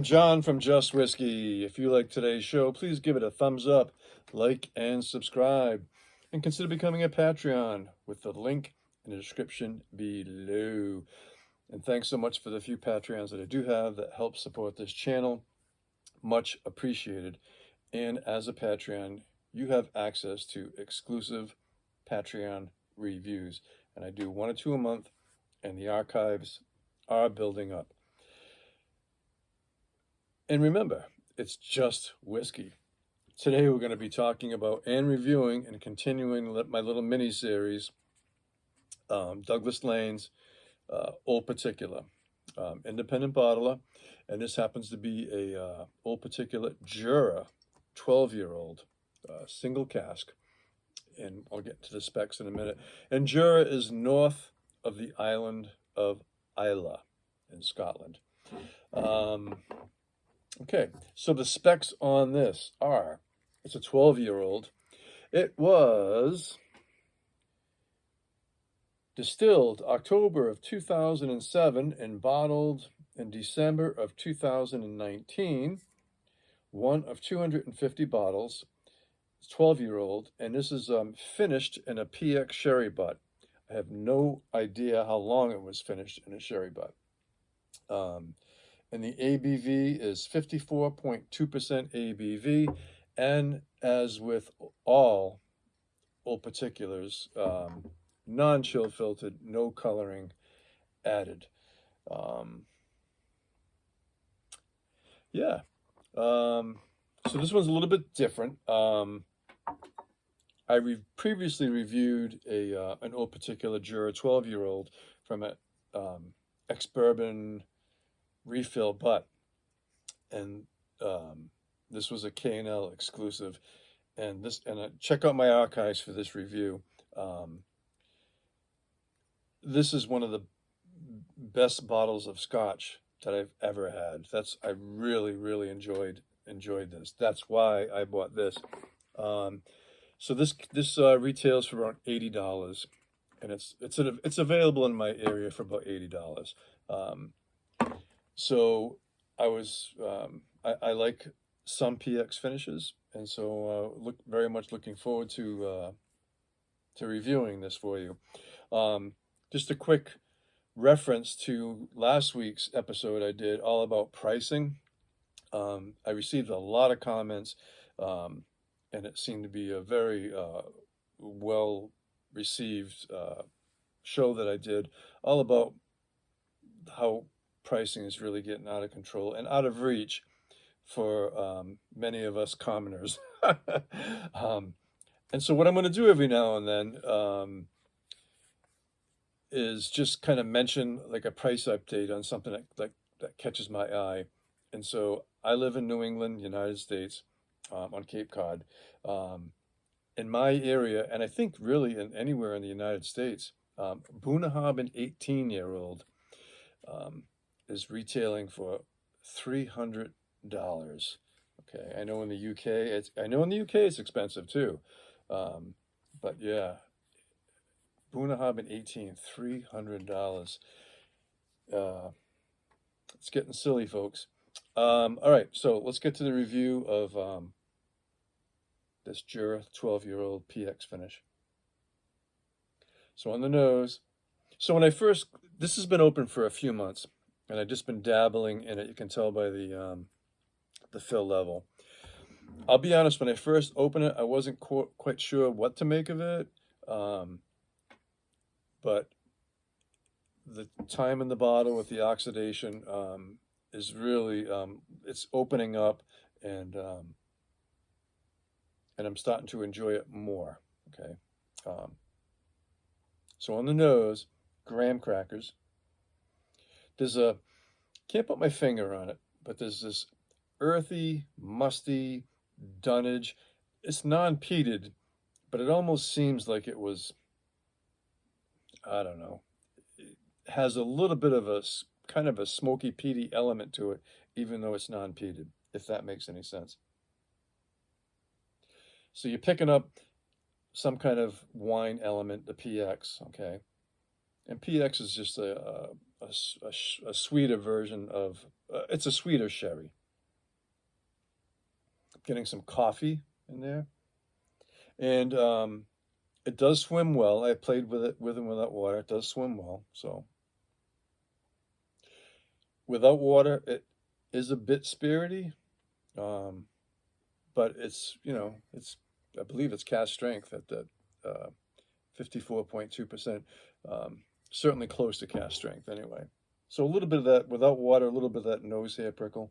I'm John from Just Whiskey. If you like today's show, please give it a thumbs up, like, and subscribe. And consider becoming a Patreon with the link in the description below. And thanks so much for the few Patreons that I do have that help support this channel. Much appreciated. And as a Patreon, you have access to exclusive Patreon reviews. And I do 1 or 2 a month, and the archives are building up. And remember, it's just whiskey. Today we're going to be talking about and reviewing and continuing my little mini-series, Douglas Laing's Old Particular, independent bottler. And this happens to be a Old Particular Jura 12-year-old single cask. And I'll get to the specs in a minute. And Jura is north of the island of Islay in Scotland. Okay, so the specs on this are, it's a 12-year-old. It was distilled October of 2007 and bottled in December of 2019. One of 250 bottles. It's 12-year-old, and this is finished in a PX sherry butt. I have no idea how long it was finished in a sherry butt. And the ABV is 54.2% ABV, and as with all Old Particulars, non-chill filtered, no coloring added. So this one's a little bit different. I previously reviewed an Old Particular Jura 12-year-old from an ex-bourbon refill butt, and this was a K&L exclusive, and check out my archives for this review. This is one of the best bottles of scotch that I've ever had. I really enjoyed this. That's why I bought this. So this retails for around $80, and it's available in my area for about $80. So I like some PX finishes, and so very much looking forward to reviewing this for you. Just a quick reference to last week's episode I did all about pricing. I received a lot of comments, and it seemed to be a very well received show that I did, all about how pricing is really getting out of control and out of reach for many of us commoners. And so what I'm going to do every now and then is just kind of mention like a price update on something that catches my eye. And so I live in New England, United States, on Cape Cod. In my area, and I think really anywhere in the United States, Bunnahabhain 18-year-old is retailing for $300. Okay, I know in the UK it's expensive too, but yeah, Bunnahabhain 18, $300. It's getting silly, folks. All right, so let's get to the review of this Jura 12-year-old PX finish. So on the nose, so this has been open for a few months, and I've just been dabbling in it. You can tell by the fill level. I'll be honest, when I first opened it, I wasn't quite sure what to make of it, but the time in the bottle with the oxidation is really, it's opening up, and I'm starting to enjoy it more, okay? So on the nose, graham crackers. Can't put my finger on it, but there's this earthy, musty dunnage. It's non-peated, but it almost seems like it was, I don't know, it has a little bit of a kind of a smoky, peaty element to it, even though it's non-peated, if that makes any sense. So you're picking up some kind of wine element, the PX, okay? And PX is just a sweeter version of it's a sweeter sherry. Getting some coffee in there, and it does swim well. I played with it with and without water. It does swim well. So without water, it is a bit spirity, but it's it's I believe it's cask strength at that 54.2%. Certainly close to cask strength anyway. So a little bit of that without water, a little bit of that nose hair prickle.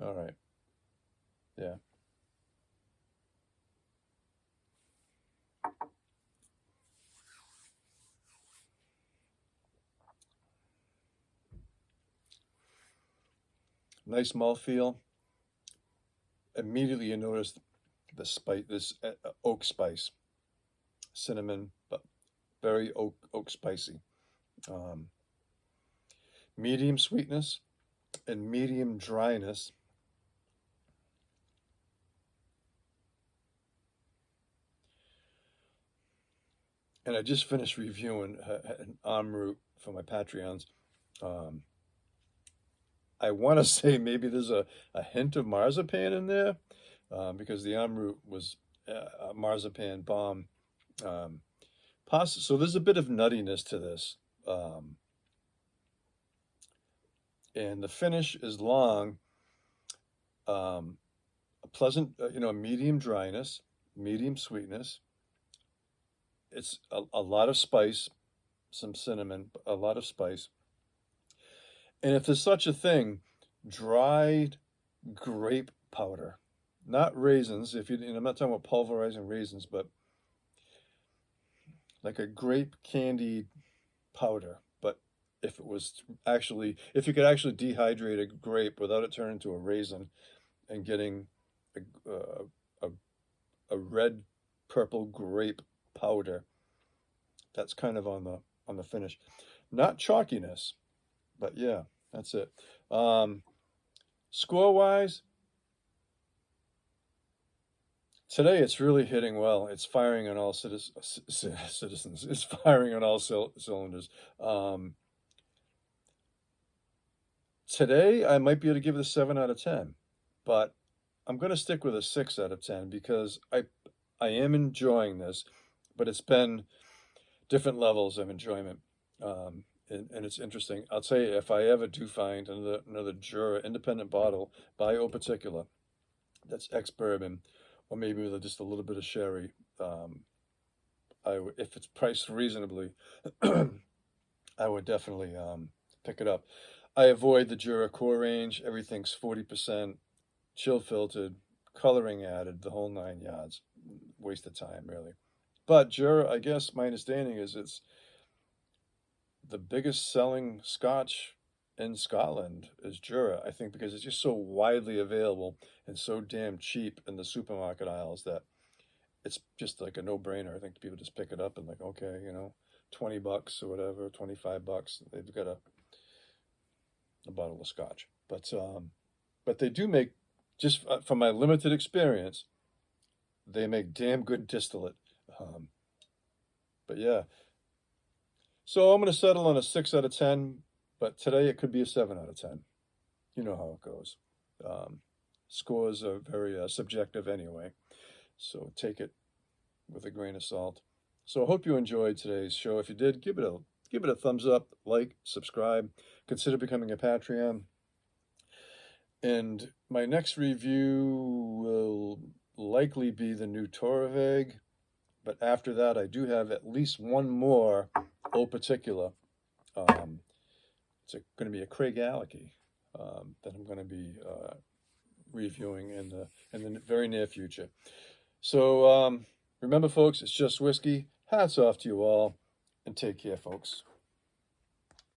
All right. Yeah. Nice mouthfeel. Immediately you notice the spice, this oak spice, cinnamon, but very oak spicy. Medium sweetness and medium dryness. And I just finished reviewing an en route for my Patreons. I want to say maybe there's a hint of marzipan in there, because the en route was a marzipan bomb. So there's a bit of nuttiness to this. And the finish is long, a pleasant, medium dryness, medium sweetness. It's a lot of spice, some cinnamon, a lot of spice. And if there's such a thing, dried grape powder, not raisins. I'm not talking about pulverizing raisins, but like a grape candy powder. But if you could actually dehydrate a grape without it turning into a raisin, and getting a red purple grape powder, that's kind of on the finish. Not chalkiness, but yeah, that's it. Score wise, today it's really hitting well. It's firing on all citizens. It's firing on all cylinders. Today I might be able to give it a 7 out of 10, but I'm going to stick with a 6 out of 10 because I am enjoying this, but it's been different levels of enjoyment. And it's interesting. I'll tell you, if I ever do find another Jura independent bottle by O Particular that's ex-bourbon, or maybe with just a little bit of sherry, if it's priced reasonably, I would definitely pick it up. I avoid the Jura core range. Everything's 40%, chill filtered, coloring added, the whole 9 yards. Waste of time, really. But Jura, I guess my understanding is it's the biggest selling Scotch in Scotland is Jura, I think, because it's just so widely available and so damn cheap in the supermarket aisles that it's just like a no-brainer. I think people just pick it up and like, okay, $20 or whatever, $25, they've got a bottle of Scotch. But they do make, just from my limited experience, they make damn good distillate. But yeah. So I'm going to settle on a 6 out of 10, but today it could be a 7 out of 10. You know how it goes. Scores are very subjective anyway, so take it with a grain of salt. So I hope you enjoyed today's show. If you did, give it a thumbs up, like, subscribe, consider becoming a Patreon. And my next review will likely be the new Toreveg, but after that I do have at least one more O Particular. It's going to be a Craigellachie that I'm going to be reviewing in the very near future. So remember, folks, it's just whiskey. Hats off to you all, and take care, folks.